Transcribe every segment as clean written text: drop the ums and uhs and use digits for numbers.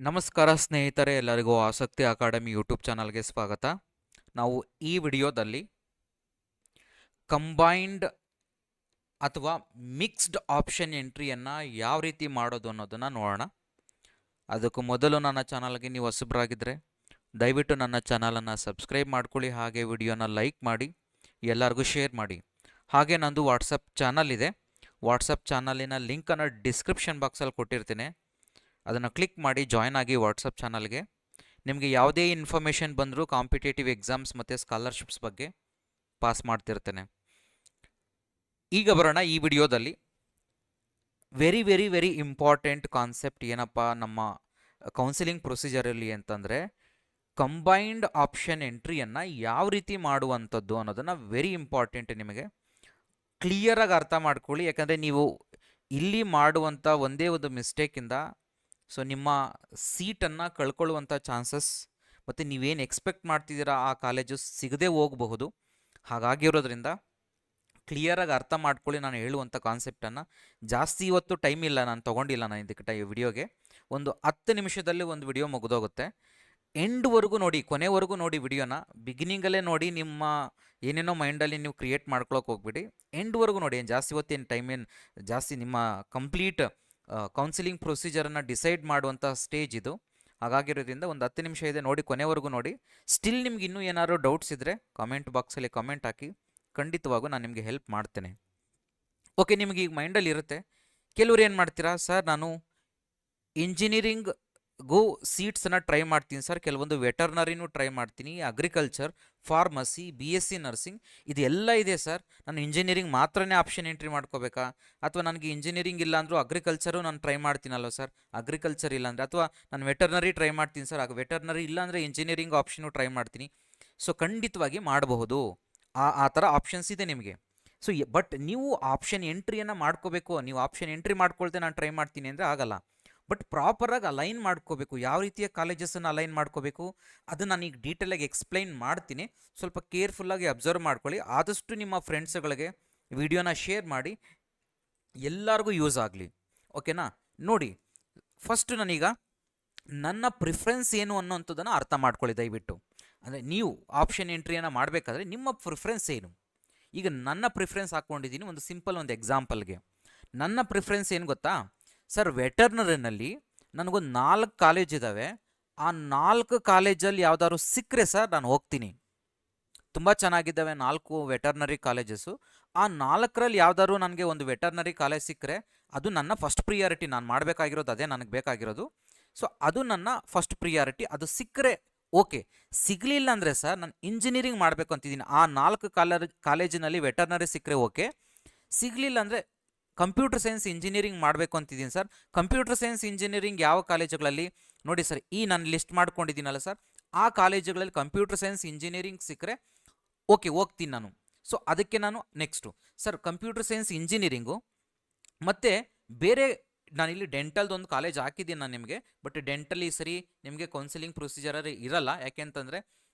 ನಮಸ್ಕಾರ ಸ್ನೇಹಿತರೆ, ಎಲ್ಲರಿಗೂ ಆಸಕ್ತಿ ಅಕಾಡೆಮಿ ಯೂಟ್ಯೂಬ್ ಚಾನಲ್ಗೆ ಸ್ವಾಗತ. ನಾವು ಈ ವಿಡಿಯೋದಲ್ಲಿ ಕಂಬೈನ್ಡ್ ಅಥವಾ ಮಿಕ್ಸ್ಡ್ ಆಪ್ಷನ್ ಎಂಟ್ರಿಯನ್ನು ಯಾವ ರೀತಿ ಮಾಡೋದು ಅನ್ನೋದನ್ನು ನೋಡೋಣ. ಅದಕ್ಕೂ ಮೊದಲು ನನ್ನ ಚಾನಲ್ಗೆ ನೀವು ಹೊಸಬರಾಗಿದ್ದರೆ ದಯವಿಟ್ಟು ನನ್ನ ಚಾನಲನ್ನು ಸಬ್ಸ್ಕ್ರೈಬ್ ಮಾಡ್ಕೊಳ್ಳಿ, ಹಾಗೆ ವಿಡಿಯೋನ ಲೈಕ್ ಮಾಡಿ, ಎಲ್ಲರಿಗೂ ಶೇರ್ ಮಾಡಿ. ಹಾಗೆ ನಂದು ವಾಟ್ಸಪ್ ಚಾನಲ್ ಇದೆ. ವಾಟ್ಸಪ್ ಚಾನಲಿನ ಲಿಂಕನ್ನು ಡಿಸ್ಕ್ರಿಪ್ಷನ್ ಬಾಕ್ಸಲ್ಲಿ ಕೊಟ್ಟಿರ್ತೀನಿ. ಅದನ್ನು ಕ್ಲಿಕ್ ಮಾಡಿ ಜಾಯ್ನ್ ಆಗಿ ವಾಟ್ಸಪ್ ಚಾನಲ್ಗೆ. ನಿಮಗೆ ಯಾವುದೇ ಇನ್ಫಾರ್ಮೇಷನ್ ಬಂದರೂ ಕಾಂಪಿಟೇಟಿವ್ ಎಕ್ಸಾಮ್ಸ್ ಮತ್ತು ಸ್ಕಾಲರ್ಶಿಪ್ಸ್ ಬಗ್ಗೆ ಪಾಸ್ ಮಾಡ್ತಿರ್ತೇನೆ. ಈಗ ಬರೋಣ ಈ ವಿಡಿಯೋದಲ್ಲಿ very very very important concept ಏನಪ್ಪ ನಮ್ಮ ಕೌನ್ಸಿಲಿಂಗ್ ಪ್ರೊಸೀಜರಲ್ಲಿ ಅಂತಂದರೆ, ಕಂಬೈನ್ಡ್ ಆಪ್ಷನ್ ಎಂಟ್ರಿಯನ್ನು ಯಾವ ರೀತಿ ಮಾಡುವಂಥದ್ದು ಅನ್ನೋದನ್ನು ವೆರಿ ಇಂಪಾರ್ಟೆಂಟ್ ನಿಮಗೆ ಕ್ಲಿಯರಾಗಿ ಅರ್ಥ ಮಾಡ್ಕೊಳ್ಳಿ. ಯಾಕಂದರೆ ನೀವು ಇಲ್ಲಿ ಮಾಡುವಂಥ ಒಂದೇ ಒಂದು ಮಿಸ್ಟೇಕಿಂದ ನಿಮ್ಮ ಸೀಟನ್ನು ಕಳ್ಕೊಳ್ಳುವಂಥ ಚಾನ್ಸಸ್ ಮತ್ತು ನೀವೇನು ಎಕ್ಸ್ಪೆಕ್ಟ್ ಮಾಡ್ತಿದ್ದೀರಾ ಆ ಕಾಲೇಜು ಸಿಗದೆ ಹೋಗಬಹುದು. ಹಾಗಾಗಿರೋದ್ರಿಂದ ಕ್ಲಿಯರಾಗಿ ಅರ್ಥ ಮಾಡ್ಕೊಳ್ಳಿ ನಾನು ಹೇಳುವಂಥ ಕಾನ್ಸೆಪ್ಟನ್ನು. ಜಾಸ್ತಿ ಇವತ್ತು ಟೈಮ್ ಇಲ್ಲ, ನಾನು ತೊಗೊಂಡಿಲ್ಲ ನಾನು ಇದಕ್ಕೆ ವಿಡಿಯೋಗೆ. ಒಂದು 10 ನಿಮಿಷದಲ್ಲಿ ಒಂದು ವಿಡಿಯೋ ಮುಗಿದೋಗುತ್ತೆ. ಎಂಡ್ವರೆಗೂ ನೋಡಿ, ಕೊನೆವರೆಗೂ ನೋಡಿ ವಿಡಿಯೋನ. ಬಿಗಿನಿಂಗಲ್ಲೇ ನೋಡಿ ನಿಮ್ಮ ಏನೇನೋ ಮೈಂಡಲ್ಲಿ ನೀವು ಕ್ರಿಯೇಟ್ ಮಾಡ್ಕೊಳಕ್ಕೆ ಹೋಗ್ಬಿಡಿ. ಎಂಡ್ವರೆಗೂ ನೋಡಿ. ಏನು ಜಾಸ್ತಿ ಹೊತ್ತೇನು ಟೈಮ್ ಏನು ಜಾಸ್ತಿ, ನಿಮ್ಮ ಕಂಪ್ಲೀಟ್ ಕೌನ್ಸಿಲಿಂಗ್ ಪ್ರೊಸೀಜರನ್ನು ಡಿಸೈಡ್ ಮಾಡುವಂಥ ಸ್ಟೇಜ್ ಇದು. ಹಾಗಾಗಿರೋದ್ರಿಂದ ಒಂದು 10 ನಿಮಿಷ ಇದೆ, ನೋಡಿ, ಕೊನೆವರೆಗೂ ನೋಡಿ. ಸ್ಟಿಲ್ ನಿಮ್ಗೆ ಇನ್ನೂ ಏನಾದ್ರು ಡೌಟ್ಸ್ ಇದ್ದರೆ ಕಾಮೆಂಟ್ ಬಾಕ್ಸಲ್ಲಿ ಕಾಮೆಂಟ್ ಹಾಕಿ, ಖಂಡಿತವಾಗೂ ನಾನು ನಿಮಗೆ ಹೆಲ್ಪ್ ಮಾಡ್ತೇನೆ. ಓಕೆ, ನಿಮಗೆ ಈಗ ಮೈಂಡಲ್ಲಿ ಇರುತ್ತೆ, ಕೆಲವ್ರು ಏನು ಮಾಡ್ತೀರಾ, ಸರ್ ನಾನು ಇಂಜಿನಿಯರಿಂಗ್ಗೂ ಸೀಟ್ಸನ್ನು ಟ್ರೈ ಮಾಡ್ತೀನಿ ಸರ್, ಕೆಲವೊಂದು ವೆಟರ್ನರಿನೂ ಟ್ರೈ ಮಾಡ್ತೀನಿ, ಅಗ್ರಿಕಲ್ಚರ್, ಫಾರ್ಮಸಿ, BSc ನರ್ಸಿಂಗ್ ಇದೆಲ್ಲ ಇದೆ ಸರ್, ನಾನು ಇಂಜಿನಿಯರಿಂಗ್ ಮಾತ್ರನೇ ಆಪ್ಷನ್ ಎಂಟ್ರಿ ಮಾಡ್ಕೋಬೇಕಾ? ಅಥವಾ ನನಗೆ ಇಂಜಿನಿಯರಿಂಗ್ ಇಲ್ಲ ಅಂದರೂ ಅಗ್ರಿಕಲ್ಚರು ನಾನು ಟ್ರೈ ಮಾಡ್ತೀನಲ್ವ ಸರ್, ಅಗ್ರಿಕಲ್ಚರ್ ಇಲ್ಲಾಂದರೆ, ಅಥವಾ ನಾನು ವೆಟರ್ನರಿ ಟ್ರೈ ಮಾಡ್ತೀನಿ ಸರ್, ವೆಟರ್ನರಿ ಇಲ್ಲಾಂದರೆ ಇಂಜಿನಿಯರಿಂಗ್ ಆಪ್ಷನು ಟ್ರೈ ಮಾಡ್ತೀನಿ. ಸೊ ಖಂಡಿತವಾಗಿ ಮಾಡಬಹುದು, ಆ ಥರ ಆಪ್ಷನ್ಸ್ ಇದೆ ನಿಮಗೆ. ಸೊ ಬಟ್ ನೀವು ಆಪ್ಷನ್ ಎಂಟ್ರಿಯನ್ನು ಮಾಡ್ಕೋಬೇಕು. ನೀವು ಆಪ್ಷನ್ ಎಂಟ್ರಿ ಮಾಡ್ಕೊಳ್ತೆ ನಾನು ಟ್ರೈ ಮಾಡ್ತೀನಿ ಅಂದರೆ ಆಗಲ್ಲ. ಬಟ್ ಪ್ರಾಪರಾಗಿ ಅಲೈನ್ ಮಾಡ್ಕೋಬೇಕು. ಯಾವ ರೀತಿಯ ಕಾಲೇಜಸನ್ನು ಅಲೈನ್ ಮಾಡ್ಕೋಬೇಕು ಅದು ನಾನು ಈಗ ಡೀಟೇಲಾಗಿ ಎಕ್ಸ್ಪ್ಲೈನ್ ಮಾಡ್ತೀನಿ. ಸ್ವಲ್ಪ ಕೇರ್ಫುಲ್ಲಾಗಿ ಅಬ್ಸರ್ವ್ ಮಾಡ್ಕೊಳ್ಳಿ. ಆದಷ್ಟು ನಿಮ್ಮ ಫ್ರೆಂಡ್ಸ್ಗಳಿಗೆ ವಿಡಿಯೋನ ಶೇರ್ ಮಾಡಿ, ಎಲ್ಲರಿಗೂ ಯೂಸ್ ಆಗಲಿ. ಓಕೆನಾ? ನೋಡಿ, ಫಸ್ಟು ನಾನೀಗ ನನ್ನ ಪ್ರಿಫರೆನ್ಸ್ ಏನು ಅನ್ನೋಂಥದ್ದನ್ನು ಅರ್ಥ ಮಾಡ್ಕೊಳ್ಳಿ ದಯವಿಟ್ಟು. ಅಂದರೆ ನೀವು ಆಪ್ಷನ್ ಎಂಟ್ರಿಯನ್ನು ಮಾಡಬೇಕಾದ್ರೆ ನಿಮ್ಮ ಪ್ರಿಫರೆನ್ಸ್ ಏನು? ಈಗ ನನ್ನ ಪ್ರಿಫರೆನ್ಸ್ ಹಾಕ್ಕೊಂಡಿದ್ದೀನಿ ಒಂದು ಸಿಂಪಲ್ ಒಂದು ಎಕ್ಸಾಂಪಲ್ಗೆ. ನನ್ನ ಪ್ರಿಫರೆನ್ಸ್ ಏನು ಗೊತ್ತಾ ಸರ್, ವೆಟರ್ನರಿನಲ್ಲಿ ನನಗೊಂದು 4 ಕಾಲೇಜ್ ಇದ್ದಾವೆ. ಆ 4 ಕಾಲೇಜಲ್ಲಿ ಯಾವ್ದಾದ್ರು ಸಿಕ್ಕರೆ ಸರ್ ನಾನು ಹೋಗ್ತೀನಿ. ತುಂಬ ಚೆನ್ನಾಗಿದ್ದಾವೆ 4 ವೆಟರ್ನರಿ ಕಾಲೇಜಸ್ಸು. ಆ 4ರಲ್ಲಿ ಯಾವ್ದಾದ್ರು ನನಗೆ ಒಂದು ವೆಟರ್ನರಿ ಕಾಲೇಜ್ ಸಿಕ್ಕರೆ ಅದು ನನ್ನ ಫಸ್ಟ್ ಪ್ರಿಯಾರಿಟಿ. ನಾನು ಮಾಡಬೇಕಾಗಿರೋದು ಅದೇ, ನನಗೆ ಬೇಕಾಗಿರೋದು. ಸೊ ಅದು ನನ್ನ ಫಸ್ಟ್ ಪ್ರಿಯಾರಿಟಿ. ಅದು ಸಿಕ್ಕರೆ ಓಕೆ. ಸಿಗಲಿಲ್ಲ ಅಂದರೆ ಸರ್ ನಾನು ಇಂಜಿನಿಯರಿಂಗ್ ಮಾಡಬೇಕು ಅಂತಿದ್ದೀನಿ. ಆ 4 ಕಾಲೇಜಿನಲ್ಲಿ ವೆಟರ್ನರಿ ಸಿಕ್ಕರೆ ಓಕೆ. ಸಿಗಲಿಲ್ಲ ಅಂದರೆ ಕಂಪ್ಯೂಟರ್ ಸೈನ್ಸ್ ಇಂಜಿನಿಯರಿಂಗ್ ಮಾಡಬೇಕು ಅಂತಿದ್ದೀನಿ ಸರ್. ಕಂಪ್ಯೂಟರ್ ಸೈನ್ಸ್ ಇಂಜಿನಿಯರಿಂಗ್ ಯಾವ ಕಾಲೇಜುಗಳಲ್ಲಿ ನೋಡಿ ಸರ್, ಈ ನಾನು ಲಿಸ್ಟ್ ಮಾಡ್ಕೊಂಡಿದ್ದೀನಲ್ಲ ಸರ್, ಆ ಕಾಲೇಜುಗಳಲ್ಲಿ ಕಂಪ್ಯೂಟರ್ ಸೈನ್ಸ್ ಇಂಜಿನಿಯರಿಂಗ್ ಸಿಕ್ಕರೆ ಓಕೆ, ಹೋಗ್ತೀನಿ ನಾನು. ಸೊ ಅದಕ್ಕೆ ನಾನು next sir computer science engineering ಮತ್ತು ಬೇರೆ, ನಾನಿಲ್ಲಿ ಡೆಂಟಲ್ದು ಒಂದು ಕಾಲೇಜ್ ಹಾಕಿದ್ದೀನಿ ನಾನು ನಿಮಗೆ. ಬಟ್ ಡೆಂಟಲ್ ಈ ಸರಿ ನಿಮಗೆ ಕೌನ್ಸಿಲಿಂಗ್ ಪ್ರೊಸೀಜರಲ್ಲಿ ಇರಲ್ಲ. ಯಾಕೆಂತಂದರೆ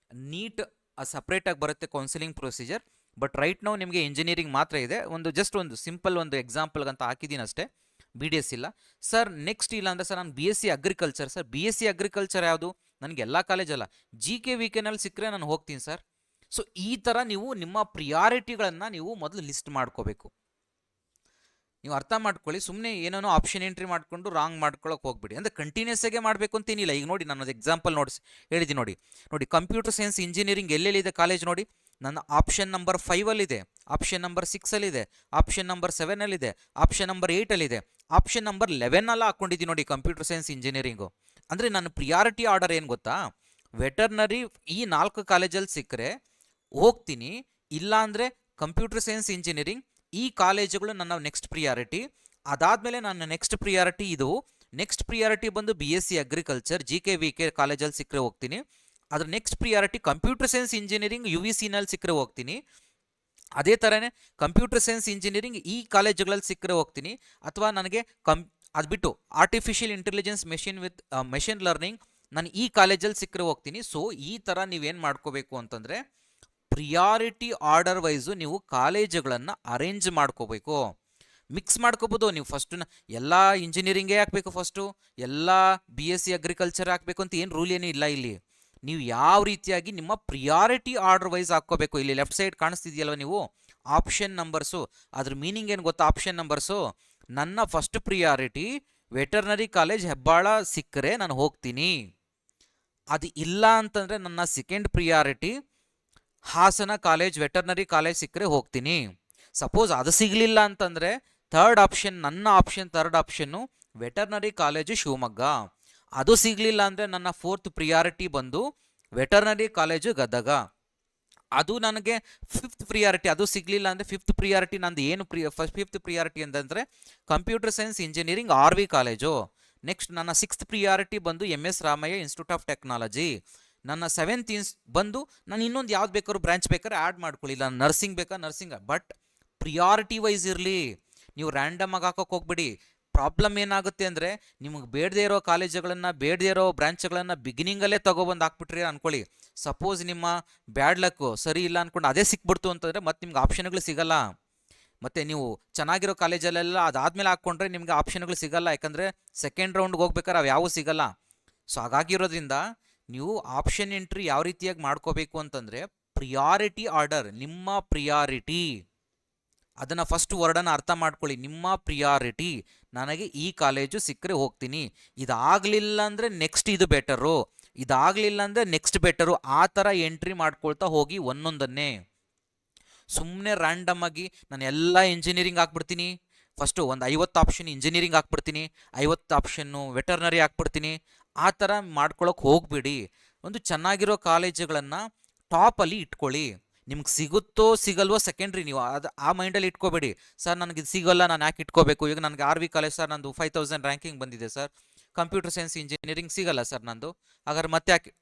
ನೀಟ್ ಸಪ್ರೇಟಾಗಿ ಬರುತ್ತೆ ಕೌನ್ಸಿಲಿಂಗ್ ಪ್ರೊಸೀಜರ್. ಬಟ್ ರೈಟ್ ನಾವು ನಿಮಗೆ ಇಂಜಿನಿಯರಿಂಗ್ ಮಾತ್ರ ಇದೆ. ಜಸ್ಟ್ ಒಂದು ಸಿಂಪಲ್ ಒಂದು ಎಕ್ಸಾಂಪಲ್ಗಂತ ಹಾಕಿದ್ದೀನಿ ಅಷ್ಟೇ, BDS ಇಲ್ಲ ಸರ್. ನೆಕ್ಸ್ಟ್ ಇಲ್ಲ ಅಂದರೆ ಸರ್ ನಾನು BSc agriculture sir. BSc agriculture ಯಾವುದು? ನನಗೆ ಎಲ್ಲ ಕಾಲೇಜಲ್ಲ, GK-VKನಲ್ಲಿ ಸಿಕ್ಕರೆ ನಾನು ಹೋಗ್ತೀನಿ ಸರ್. ಸೊ ಈ ಥರ ನೀವು ನಿಮ್ಮ ಪ್ರಿಯಾರಿಟಿಗಳನ್ನು ನೀವು ಮೊದಲು ಲಿಸ್ಟ್ ಮಾಡ್ಕೋಬೇಕು. ನೀವು ಅರ್ಥ ಮಾಡ್ಕೊಳ್ಳಿ. ಸುಮ್ಮನೆ ಏನೇನೋ ಆಪ್ಷನ್ ಎಂಟ್ರಿ ಮಾಡಿಕೊಂಡು ರಾಂಗ್ ಮಾಡ್ಕೊಳ್ಳೋಕೆ ಹೋಗ್ಬಿಡಿ. ಅಂದರೆ ಕಂಟಿನ್ಯೂಸ್ ಆಗಿ ಮಾಡಬೇಕು ಅಂತೇನಿಲ್ಲ. ಈಗ ನೋಡಿ, ನಾನು ಎಕ್ಸಾಂಪಲ್ ಹೇಳಿದ್ದೀನಿ ನೋಡಿ. ಕಂಪ್ಯೂಟರ್ ಸೈನ್ಸ್ ಇಂಜಿನಿಯರಿಂಗ್ ಎಲ್ಲೆಲ್ಲಿದೆ ಕಾಲೇಜ್ ನೋಡಿ. ನನ್ನ ಆಪ್ಷನ್ ನಂಬರ್ 5ಅಲ್ಲಿದೆ, ಆಪ್ಷನ್ ನಂಬರ್ 6ಅಲ್ಲಿದೆ, ಆಪ್ಷನ್ ನಂಬರ್ 7ಅಲ್ಲಿದೆ, ಆಪ್ಷನ್ ನಂಬರ್ 8ಅಲ್ಲಿದೆ, ಆಪ್ಷನ್ ನಂಬರ್ 11 ಹಾಕ್ಕೊಂಡಿದ್ದೀನಿ ನೋಡಿ ಕಂಪ್ಯೂಟರ್ ಸೈನ್ಸ್ ಇಂಜಿನಿಯರಿಂಗು. ಅಂದರೆ ನನ್ನ ಪ್ರಿಯಾರಿಟಿ ಆರ್ಡರ್ ಏನು ಗೊತ್ತಾ, ವೆಟರ್ನರಿ ಈ 4 ಕಾಲೇಜಲ್ಲಿ ಸಿಕ್ಕರೆ ಹೋಗ್ತೀನಿ, ಇಲ್ಲಾಂದರೆ ಕಂಪ್ಯೂಟರ್ ಸೈನ್ಸ್ ಇಂಜಿನಿಯರಿಂಗ್ ಈ ಕಾಲೇಜುಗಳು ನನ್ನ ನೆಕ್ಸ್ಟ್ ಪ್ರಿಯಾರಿಟಿ. ಅದಾದಮೇಲೆ ನನ್ನ ನೆಕ್ಸ್ಟ್ ಪ್ರಿಯಾರಿಟಿ ಇದು. ನೆಕ್ಸ್ಟ್ ಪ್ರಿಯಾರಿಟಿ ಬಂದು BSc ಅಗ್ರಿಕಲ್ಚರ್ GK-VK ಕಾಲೇಜಲ್ಲಿ ಸಿಕ್ಕರೆ ಹೋಗ್ತೀನಿ. ಅದ್ರ next priority computer science engineering UVCನಲ್ಲಿ ಸಿಕ್ಕರೆ ಹೋಗ್ತೀನಿ. ಅದೇ ಥರನೇ ಕಂಪ್ಯೂಟರ್ ಸೈನ್ಸ್ ಇಂಜಿನಿಯರಿಂಗ್ ಈ ಕಾಲೇಜುಗಳಲ್ಲಿ ಸಿಕ್ಕರೆ ಹೋಗ್ತೀನಿ. ಅಥವಾ ನನಗೆ ಅದು ಬಿಟ್ಟು ಆರ್ಟಿಫಿಷಿಯಲ್ ಇಂಟೆಲಿಜೆನ್ಸ್ ಮೆಷಿನ್ ಲರ್ನಿಂಗ್ ನಾನು ಈ ಕಾಲೇಜಲ್ಲಿ ಸಿಕ್ಕರೆ ಹೋಗ್ತೀನಿ. ಸೊ ಈ ಥರ ನೀವೇನು ಮಾಡ್ಕೋಬೇಕು ಅಂತಂದರೆ ಪ್ರಿಯಾರಿಟಿ ಆರ್ಡರ್ ವೈಸು ನೀವು ಕಾಲೇಜುಗಳನ್ನು ಅರೇಂಜ್ ಮಾಡ್ಕೋಬೇಕು. ಮಿಕ್ಸ್ ಮಾಡ್ಕೋಬೋದು ನೀವು. ಫಸ್ಟು ಎಲ್ಲ ಇಂಜಿನಿಯರಿಂಗೇ ಹಾಕಬೇಕು, ಫಸ್ಟು ಎಲ್ಲ BSc ಅಗ್ರಿಕಲ್ಚರ್ ಹಾಕಬೇಕು ಅಂತ ಏನು ರೂಲ್ ಏನೂ ಇಲ್ಲ ಇಲ್ಲಿ. ನೀವು ಯಾವ ರೀತಿಯಾಗಿ ನಿಮ್ಮ ಪ್ರಿಯಾರಿಟಿ ಆರ್ಡರ್ ವೈಸ್ ಹಾಕ್ಕೋಬೇಕು. ಇಲ್ಲಿ ಲೆಫ್ಟ್ ಸೈಡ್ ಕಾಣಿಸ್ತಿದೆಯಲ್ವ ನೀವು ಆಪ್ಷನ್ ನಂಬರ್ಸು, ಅದ್ರ ಮೀನಿಂಗ್ ಏನು ಗೊತ್ತಾ? ಆಪ್ಷನ್ ನಂಬರ್ಸು, ನನ್ನ first priority veterinary college Hebbal ಸಿಕ್ಕರೆ ನಾನು ಹೋಗ್ತೀನಿ, ಅದು ಇಲ್ಲ ಅಂತಂದರೆ ನನ್ನ second priority Hassan college veterinary college ಸಿಕ್ಕರೆ ಹೋಗ್ತೀನಿ. ಸಪೋಸ್ ಅದು ಸಿಗಲಿಲ್ಲ ಅಂತಂದರೆ ಥರ್ಡ್ ಆಪ್ಷನ್, ನನ್ನ option third option veterinary college Shivamogga. ಅದು ಸಿಗಲಿಲ್ಲ ಅಂದರೆ ನನ್ನ ಫೋರ್ತ್ ಪ್ರಿಯಾರಿಟಿ ಬಂದು ವೆಟರ್ನರಿ ಕಾಲೇಜು ಗದಗ. ಅದು ನನಗೆ ಫಿಫ್ತ್ ಪ್ರಿಯಾರಿಟಿ, ಅದು ಸಿಗಲಿಲ್ಲ ಅಂದರೆ ಫಿಫ್ತ್ ಪ್ರಿಯಾರಿಟಿ ನಂದು ಏನು ಫಿಫ್ತ್ ಪ್ರಿಯಾರಿಟಿ ಅಂತಂದರೆ computer science engineering RV college. Next ನನ್ನ ಸಿಕ್ಸ್ತ್ ಪ್ರಿಯಾರಿಟಿ ಬಂದು MS Ramaiah institute of technology. ನನ್ನ ಸೆವೆಂತ್ ಬಂದು ನಾನು ಇನ್ನೊಂದು ಯಾವ್ದು ಬೇಕಾದ್ರೂ ಬ್ರಾಂಚ್ ಬೇಕಾದ್ರೆ ಆ್ಯಡ್ ಮಾಡ್ಕೊಳ್ಳಿ, ನಾನು ನರ್ಸಿಂಗ್ ಬೇಕಾ ನರ್ಸಿಂಗ್, ಬಟ್ ಪ್ರಿಯಾರಿಟಿ ವೈಸ್ ಇರಲಿ. ನೀವು ರ್ಯಾಂಡಮ್ ಆಗಿ ಹಾಕೋಕೆ ಹೋಗ್ಬಿಡಿ. ಪ್ರಾಬ್ಲಮ್ ಏನಾಗುತ್ತೆ ಅಂದರೆ ನಿಮಗೆ ಬೇಡದೇ ಇರೋ ಕಾಲೇಜುಗಳನ್ನು, ಬೇಡದೇ ಇರೋ ಬ್ರಾಂಚ್ಗಳನ್ನು ಬಿಗಿನಿಂಗಲ್ಲೇ ತೊಗೊಬಂದು ಹಾಕ್ಬಿಟ್ರಿ ಅಂದ್ಕೊಳ್ಳಿ. ಸಪೋಸ್ ನಿಮ್ಮ ಬ್ಯಾಡ್ ಲಕ್ಕು ಸರಿ ಇಲ್ಲ ಅಂದ್ಕೊಂಡು ಅದೇ ಸಿಕ್ಬಿಡ್ತು ಅಂತಂದರೆ ಮತ್ತೆ ನಿಮ್ಗೆ ಆಪ್ಷನ್ಗಳು ಸಿಗಲ್ಲ. ಮತ್ತು ನೀವು ಚೆನ್ನಾಗಿರೋ ಕಾಲೇಜಲ್ಲೆಲ್ಲ ಅದಾದಮೇಲೆ ಹಾಕ್ಕೊಂಡ್ರೆ ನಿಮಗೆ ಆಪ್ಷನ್ಗಳು ಸಿಗಲ್ಲ, ಯಾಕಂದರೆ ಸೆಕೆಂಡ್ ರೌಂಡ್ಗೆ ಹೋಗ್ಬೇಕಾದ್ರೆ ಅವು ಯಾವೂ ಸಿಗಲ್ಲ. ಸೊ ಹಾಗಾಗಿರೋದ್ರಿಂದ ನೀವು ಆಪ್ಷನ್ ಎಂಟ್ರಿ ಯಾವ ರೀತಿಯಾಗಿ ಮಾಡ್ಕೋಬೇಕು ಅಂತಂದರೆ ಪ್ರಿಯಾರಿಟಿ ಆರ್ಡರ್, ನಿಮ್ಮ ಪ್ರಿಯಾರಿಟಿ ಅದನ್ನು ಫಸ್ಟ್ ವರ್ಡನ್ನು ಅರ್ಥ ಮಾಡ್ಕೊಳ್ಳಿ. ನಿಮ್ಮ ಪ್ರಿಯಾರಿಟಿ ನನಗೆ ಈ ಕಾಲೇಜು ಸಿಕ್ಕರೆ ಹೋಗ್ತೀನಿ, ಇದಾಗಲಿಲ್ಲ ಅಂದರೆ ನೆಕ್ಸ್ಟ್ ಇದು ಬೆಟರು, ಇದಾಗಲಿಲ್ಲ ಅಂದರೆ ನೆಕ್ಸ್ಟ್ ಬೆಟರು, ಆ ಥರ ಎಂಟ್ರಿ ಮಾಡ್ಕೊಳ್ತಾ ಹೋಗಿ ಒಂದೊಂದನ್ನೇ. ಸುಮ್ಮನೆ ರ್ಯಾಂಡಮ್ ಆಗಿ ನಾನು ಎಲ್ಲ ಇಂಜಿನಿಯರಿಂಗ್ ಹಾಕ್ಬಿಡ್ತೀನಿ, ಫಸ್ಟು ಒಂದು 50 ಆಪ್ಷನ್ ಇಂಜಿನಿಯರಿಂಗ್ ಹಾಕ್ಬಿಡ್ತೀನಿ, 50 ಆಪ್ಷನ್ನು ವೆಟರ್ನರಿ ಹಾಕ್ಬಿಡ್ತೀನಿ, ಆ ಥರ ಮಾಡ್ಕೊಳಕ್ಕೆ ಹೋಗ್ಬಿಡಿ. ಒಂದು ಚೆನ್ನಾಗಿರೋ ಕಾಲೇಜುಗಳನ್ನು ಟಾಪಲ್ಲಿ ಇಟ್ಕೊಳ್ಳಿ. ನಿಮ್ಗೆ ಸಿಗುತ್ತೋ ಸಿಗಲ್ವೋ ಸೆಕೆಂಡ್ರಿ, ನೀವು ಅದು ಆ ಮೈಂಡಲ್ಲಿ ಇಟ್ಕೋಬೇಡಿ. ಸರ್ ನನಗೆ ಇದು ಸಿಗೋಲ್ಲ, ನಾನು ಯಾಕೆ ಇಟ್ಕೋಬೇಕು? ಈಗ ನನಗೆ RV ಕಾಲೇಜ್ ಸರ್ ನಂದು 5000 ರ್ಯಾಂಕಿಂಗ್ ಬಂದಿದೆ ಸರ್, ಕಂಪ್ಯೂಟರ್ ಸೈನ್ಸ್ ಇಂಜಿನಿಯರಿಂಗ್ ಸಿಗಲ್ಲ ಸರ್ ನಂದು, ಹಾಗಾದ್ರೆ ಮತ್ತೆ ಯಾಕೆ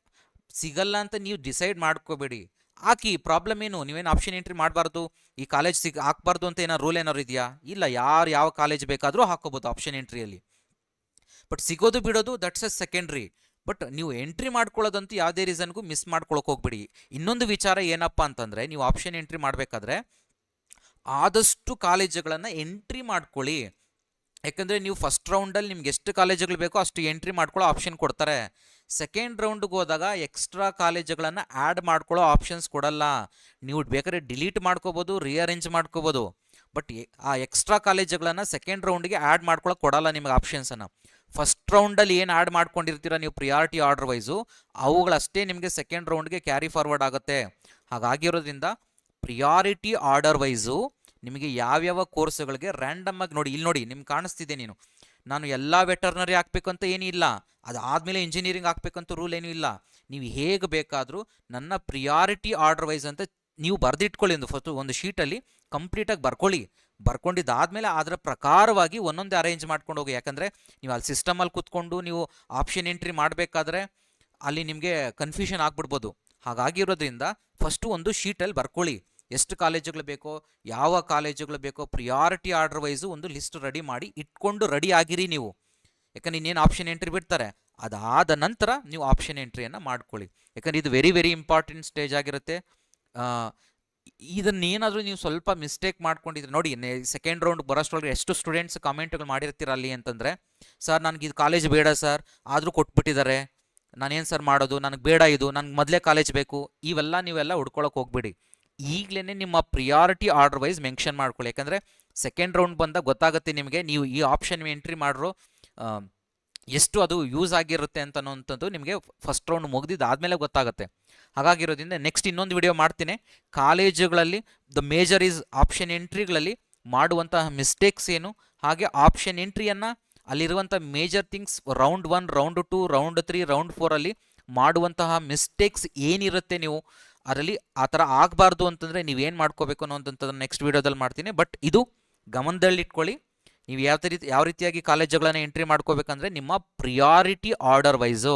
ಸಿಗಲ್ಲ ಅಂತ ನೀವು ಡಿಸೈಡ್ ಮಾಡ್ಕೋಬೇಡಿ. ಹಾಕಿ, ಪ್ರಾಬ್ಲಮ್ ಏನು? ನೀವೇನು ಆಪ್ಷನ್ ಎಂಟ್ರಿ ಮಾಡಬಾರ್ದು, ಈ ಕಾಲೇಜ್ ಹಾಕ್ಬಾರ್ದು ಅಂತ ಏನೋ ರೂಲ್ ಏನಾದ್ರು ಇದೆಯಾ? ಇಲ್ಲ, ಯಾರು ಯಾವ ಕಾಲೇಜ್ ಬೇಕಾದರೂ ಹಾಕೋಬೋದು ಆಪ್ಷನ್ ಎಂಟ್ರಿಯಲ್ಲಿ. ಬಟ್ ಸಿಗೋದು ಬಿಡೋದು ದಟ್ಸ್ ಎ ಸೆಕೆಂಡ್ರಿ. ಬಟ್ ನೀವು ಎಂಟ್ರಿ ಮಾಡ್ಕೊಳ್ಳೋದಂತೂ ಯಾವುದೇ ರೀಸನ್ಗೂ ಮಿಸ್ ಮಾಡ್ಕೊಳಕ್ಕೆ ಹೋಗ್ಬಿಡಿ. ಇನ್ನೊಂದು ವಿಚಾರ ಏನಪ್ಪ ಅಂತಂದರೆ, ನೀವು ಆಪ್ಷನ್ ಎಂಟ್ರಿ ಮಾಡಬೇಕಾದ್ರೆ ಆದಷ್ಟು ಕಾಲೇಜುಗಳನ್ನು ಎಂಟ್ರಿ ಮಾಡ್ಕೊಳ್ಳಿ. ಯಾಕಂದರೆ ನೀವು ಫಸ್ಟ್ ರೌಂಡಲ್ಲಿ ನಿಮ್ಗೆ ಎಷ್ಟು ಕಾಲೇಜುಗಳು ಬೇಕೋ ಅಷ್ಟು ಎಂಟ್ರಿ ಮಾಡ್ಕೊಳ್ಳೋ ಆಪ್ಷನ್ ಕೊಡ್ತಾರೆ. ಸೆಕೆಂಡ್ ರೌಂಡ್ಗೆ ಹೋದಾಗ ಎಕ್ಸ್ಟ್ರಾ ಕಾಲೇಜುಗಳನ್ನು ಆ್ಯಡ್ ಮಾಡ್ಕೊಳ್ಳೋ ಆಪ್ಷನ್ಸ್ ಕೊಡಲ್ಲ. ನೀವು ಬೇಕಾದ್ರೆ ಡಿಲೀಟ್ ಮಾಡ್ಕೋಬೋದು, ರೀಅರೇಂಜ್ ಮಾಡ್ಕೋಬೋದು, ಬಟ್ ಆ ಎಕ್ಸ್ಟ್ರಾ ಕಾಲೇಜುಗಳನ್ನು ಸೆಕೆಂಡ್ ರೌಂಡ್ಗೆ ಆ್ಯಡ್ ಮಾಡ್ಕೊಳ್ಳೋಕೆ ಕೊಡಲ್ಲ ನಿಮಗೆ ಆಪ್ಷನ್ಸನ್ನು. ಫಸ್ಟ್ ರೌಂಡಲ್ಲಿ ಏನು ಆ್ಯಡ್ ಮಾಡ್ಕೊಂಡಿರ್ತೀರ ನೀವು ಪ್ರಿಯಾರಿಟಿ ಆರ್ಡರ್ ವೈಸು, ಅವುಗಳಷ್ಟೇ ನಿಮಗೆ ಸೆಕೆಂಡ್ ರೌಂಡ್ಗೆ ಕ್ಯಾರಿ ಫಾರ್ವರ್ಡ್ ಆಗುತ್ತೆ. ಹಾಗಾಗಿರೋದ್ರಿಂದ ಪ್ರಿಯಾರಿಟಿ ಆರ್ಡರ್ ವೈಸು ನಿಮಗೆ ಯಾವ್ಯಾವ ಕೋರ್ಸ್ಗಳಿಗೆ ರ್ಯಾಂಡಮ್ ಆಗಿ ನೋಡಿ, ಇಲ್ಲಿ ನೋಡಿ ನಿಮ್ಗೆ ಕಾಣಿಸ್ತಿದೆ, ನಾನು ಎಲ್ಲ ವೆಟರ್ನರಿ ಹಾಕ್ಬೇಕು ಅಂತ ಏನೂ ಇಲ್ಲ, ಅದಾದಮೇಲೆ ಇಂಜಿನಿಯರಿಂಗ್ ಹಾಕ್ಬೇಕಂತ ರೂಲ್ ಏನೂ ಇಲ್ಲ. ನೀವು ಹೇಗೆ ಬೇಕಾದರೂ ನನ್ನ ಪ್ರಿಯಾರಿಟಿ ಆರ್ಡರ್ ವೈಸ್ ಅಂತ ನೀವು ಬರೆದಿಟ್ಕೊಳ್ಳಿ. ಒಂದು ಶೀಟಲ್ಲಿ ಕಂಪ್ಲೀಟಾಗಿ ಬರ್ಕೊಂಡಿದ್ದಾದಮೇಲೆ ಅದರ ಪ್ರಕಾರವಾಗಿ ಒಂದೊಂದೇ ಅರೇಂಜ್ ಮಾಡ್ಕೊಂಡು ಹೋಗಿ. ಯಾಕಂದರೆ ನೀವು ಅಲ್ಲಿ ಸಿಸ್ಟಮಲ್ಲಿ ಕೂತ್ಕೊಂಡು ನೀವು ಆಪ್ಷನ್ ಎಂಟ್ರಿ ಮಾಡಬೇಕಾದ್ರೆ ಅಲ್ಲಿ ನಿಮಗೆ ಕನ್ಫ್ಯೂಷನ್ ಆಗಿಬಿಡ್ಬೋದು. ಹಾಗಾಗಿರೋದ್ರಿಂದ ಫಸ್ಟು ಒಂದು ಶೀಟಲ್ಲಿ ಬರ್ಕೊಳ್ಳಿ, ಎಷ್ಟು ಕಾಲೇಜುಗಳು ಬೇಕೋ, ಯಾವ ಕಾಲೇಜುಗಳು ಬೇಕೋ, ಪ್ರಿಯಾರಿಟಿ ಆರ್ಡರ್ ವೈಸು ಒಂದು ಲಿಸ್ಟ್ ರೆಡಿ ಮಾಡಿ ಇಟ್ಕೊಂಡು ರೆಡಿ ಆಗಿರಿ ನೀವು. ಯಾಕಂದ್ರೆ ಇನ್ನೇನು ಆಪ್ಷನ್ ಎಂಟ್ರಿ ಬಿಡ್ತಾರೆ, ಅದಾದ ನಂತರ ನೀವು ಆಪ್ಷನ್ ಎಂಟ್ರಿಯನ್ನು ಮಾಡ್ಕೊಳ್ಳಿ. ಯಾಕಂದರೆ ಇದು ವೆರಿ ವೆರಿ ಇಂಪಾರ್ಟೆಂಟ್ ಸ್ಟೇಜ್ ಆಗಿರುತ್ತೆ. ಇದನ್ನೇನಾದರೂ ನೀವು ಸ್ವಲ್ಪ ಮಿಸ್ಟೇಕ್ ಮಾಡ್ಕೊಂಡಿದ್ರೆ ನೋಡಿ, ಸೆಕೆಂಡ್ ರೌಂಡ್ ಬರೋಷ್ಟೊಳಗೆ ಎಷ್ಟು ಸ್ಟೂಡೆಂಟ್ಸ್ ಕಾಮೆಂಟ್ಗಳು ಮಾಡಿರ್ತೀರ ಅಲ್ಲಿ ಅಂತಂದರೆ, ಸರ್ ನನಗೆ ಇದು ಕಾಲೇಜ್ ಬೇಡ ಸರ್, ಆದರೂ ಕೊಟ್ಬಿಟ್ಟಿದ್ದಾರೆ, ನಾನೇನು ಸರ್ ಮಾಡೋದು, ನನಗೆ ಬೇಡ, ಇದು ನನಗೆ ಮೊದಲೇ ಕಾಲೇಜ್ ಬೇಕು, ನೀವೆಲ್ಲ ಹುಡ್ಕೊಳಕ್ಕೆ ಹೋಗ್ಬಿಡಿ. ಈಗಲೇ ನಿಮ್ಮ ಪ್ರಿಯಾರಿಟಿ ಆರ್ಡರ್ ವೈಸ್ ಮೆನ್ಷನ್ ಮಾಡ್ಕೊಳ್ಳಿ. ಯಾಕಂದರೆ ಸೆಕೆಂಡ್ ರೌಂಡ್ ಬಂದಾಗ ಗೊತ್ತಾಗುತ್ತೆ ನಿಮಗೆ, ನೀವು ಈ ಆಪ್ಷನ್ ಎಂಟ್ರಿ ಮಾಡಿರೋ ಎಷ್ಟು ಅದು ಯೂಸ್ ಆಗಿರುತ್ತೆ ಅಂತನೋಂಥದ್ದು ನಿಮಗೆ ಫಸ್ಟ್ ರೌಂಡ್ ಮುಗಿದಿದ್ದಾದಮೇಲೆ ಗೊತ್ತಾಗುತ್ತೆ. ಹಾಗಾಗಿರೋದ್ರಿಂದ ನೆಕ್ಸ್ಟ್ ಇನ್ನೊಂದು ವಿಡಿಯೋ ಮಾಡ್ತೀನಿ, ಕಾಲೇಜುಗಳಲ್ಲಿ ದ ಮೇಜರ್ ಈಸ್ ಆಪ್ಷನ್ ಎಂಟ್ರಿಗಳಲ್ಲಿ ಮಾಡುವಂತಹ ಮಿಸ್ಟೇಕ್ಸ್ ಏನು, ಹಾಗೆ ಆಪ್ಷನ್ ಎಂಟ್ರಿಯನ್ನು ಅಲ್ಲಿರುವಂಥ major things round 1, round 2, round 3, ರೌಂಡ್ 4ಅಲ್ಲಿ ಮಾಡುವಂತಹ ಮಿಸ್ಟೇಕ್ಸ್ ಏನಿರುತ್ತೆ, ನೀವು ಅದರಲ್ಲಿ ಆ ಥರ ಆಗಬಾರ್ದು ಅಂತಂದರೆ ನೀವೇನು ಮಾಡ್ಕೋಬೇಕು ಅನ್ನೋಂಥದ್ದನ್ನು ನೆಕ್ಸ್ಟ್ ವೀಡಿಯೋದಲ್ಲಿ ಮಾಡ್ತೀನಿ. ಬಟ್ ಇದು ಗಮನದಲ್ಲಿಟ್ಕೊಳ್ಳಿ, ನೀವು ಯಾವ ರೀತಿಯಾಗಿ ಕಾಲೇಜುಗಳನ್ನು ಎಂಟ್ರಿ ಮಾಡ್ಕೋಬೇಕಂದ್ರೆ ನಿಮ್ಮ ಪ್ರಿಯಾರಿಟಿ ಆರ್ಡರ್ ವೈಸು.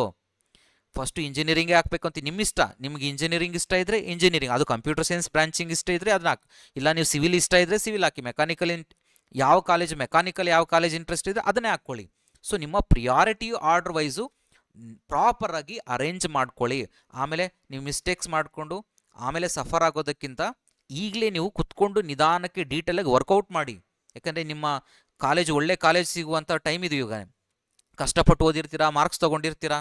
ಫಸ್ಟು ಇಂಜಿನಿಯರಿಂಗೇ ಹಾಕಬೇಕು ಅಂತ ನಿಮ್ಮ ಇಷ್ಟ, ನಿಮಗೆ ಇಂಜಿನಿಯರಿಂಗ್ ಇಷ್ಟ ಇದ್ದರೆ ಇಂಜಿನಿಯರಿಂಗ್, ಅದು ಕಂಪ್ಯೂಟರ್ ಸೈನ್ಸ್ ಬ್ರಾಂಚಿಂಗ್ ಇಷ್ಟ ಇದ್ದರೆ ಅದನ್ನ ಹಾಕಿ, ಇಲ್ಲ ನೀವು ಸಿವಿಲ್ ಇಷ್ಟ ಇದ್ದರೆ ಸಿವಿಲ್ ಹಾಕಿ, ಮೆಕ್ಯಾನಿಕಲ್ ಯಾವ ಕಾಲೇಜ್ ಇಂಟ್ರೆಸ್ಟ್ ಇದೆ ಅದನ್ನೇ ಹಾಕ್ಕೊಳ್ಳಿ. ಸೊ ನಿಮ್ಮ ಪ್ರಿಯಾರಿಟಿ ಆರ್ಡರ್ ವೈಸು ಪ್ರಾಪರಾಗಿ ಅರೇಂಜ್ ಮಾಡ್ಕೊಳ್ಳಿ. ಆಮೇಲೆ ನೀವು ಮಿಸ್ಟೇಕ್ಸ್ ಮಾಡಿಕೊಂಡು ಆಮೇಲೆ ಸಫರ್ ಆಗೋದಕ್ಕಿಂತ ಈಗಲೇ ನೀವು ಕುತ್ಕೊಂಡು ನಿಧಾನಕ್ಕೆ ಡೀಟೇಲಾಗಿ ವರ್ಕೌಟ್ ಮಾಡಿ. ಯಾಕಂದರೆ ನಿಮ್ಮ ಒಳ್ಳೆ ಕಾಲೇಜ್ ಸಿಗುವಂಥ ಟೈಮ್ ಇದು ಈಗ. ಕಷ್ಟಪಟ್ಟು ಓದಿರ್ತೀರಾ, ಮಾರ್ಕ್ಸ್ ತೊಗೊಂಡಿರ್ತೀರಾ.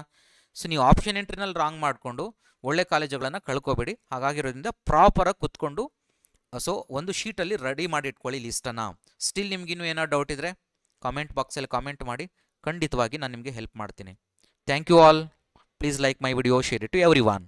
ಸೊ ನೀವು ಆಪ್ಷನ್ ಎಂಟ್ರಿನಲ್ಲಿ ರಾಂಗ್ ಮಾಡಿಕೊಂಡು ಒಳ್ಳೆ ಕಾಲೇಜುಗಳನ್ನು ಕಳ್ಕೊಬೇಡಿ. ಹಾಗಾಗಿರೋದ್ರಿಂದ ಪ್ರಾಪರಾಗಿ ಕುತ್ಕೊಂಡು ಸೊ ಒಂದು ಶೀಟಲ್ಲಿ ರೆಡಿ ಮಾಡಿ ಇಟ್ಕೊಳ್ಳಿ ಲಿಸ್ಟನ್ನು. ಸ್ಟಿಲ್ ನಿಮಗಿನ್ನೂ ಏನೋ ಡೌಟ್ ಇದ್ದರೆ ಕಾಮೆಂಟ್ ಬಾಕ್ಸಲ್ಲಿ ಕಾಮೆಂಟ್ ಮಾಡಿ, ಖಂಡಿತವಾಗಿ ನಾನು ನಿಮಗೆ ಹೆಲ್ಪ್ ಮಾಡ್ತೀನಿ. Thank you all. Please like my video, share it to every one.